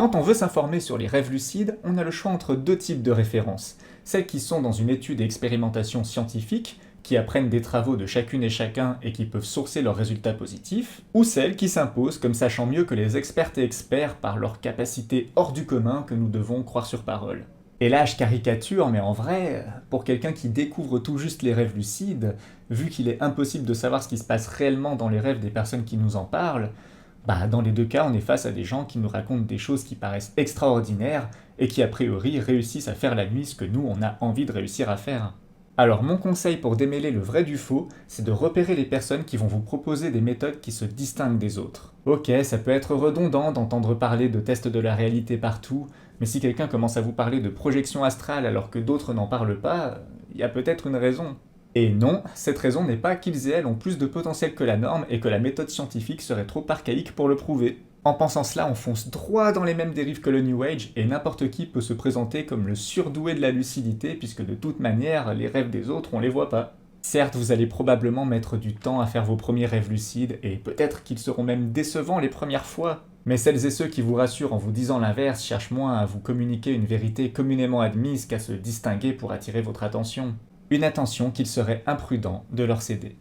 Quand on veut s'informer sur les rêves lucides, on a le choix entre deux types de références. Celles qui sont dans une étude et expérimentation scientifique, qui apprennent des travaux de chacune et chacun et qui peuvent sourcer leurs résultats positifs, ou celles qui s'imposent comme sachant mieux que les expertes et experts par leur capacité hors du commun que nous devons croire sur parole. Et là, je caricature, mais en vrai, pour quelqu'un qui découvre tout juste les rêves lucides, vu qu'il est impossible de savoir ce qui se passe réellement dans les rêves des personnes qui nous en parlent, bah dans les deux cas, on est face à des gens qui nous racontent des choses qui paraissent extraordinaires et qui a priori réussissent à faire la nuit ce que nous, on a envie de réussir à faire. Alors mon conseil pour démêler le vrai du faux, c'est de repérer les personnes qui vont vous proposer des méthodes qui se distinguent des autres. Ok, ça peut être redondant d'entendre parler de tests de la réalité partout, mais si quelqu'un commence à vous parler de projection astrale alors que d'autres n'en parlent pas, il y a peut-être une raison. Et non, cette raison n'est pas qu'ils et elles ont plus de potentiel que la norme et que la méthode scientifique serait trop archaïque pour le prouver. En pensant cela, on fonce droit dans les mêmes dérives que le New Age et n'importe qui peut se présenter comme le surdoué de la lucidité puisque de toute manière, les rêves des autres, on les voit pas. Certes, vous allez probablement mettre du temps à faire vos premiers rêves lucides et peut-être qu'ils seront même décevants les premières fois. Mais celles et ceux qui vous rassurent en vous disant l'inverse cherchent moins à vous communiquer une vérité communément admise qu'à se distinguer pour attirer votre attention. Une attention qu'il serait imprudent de leur céder.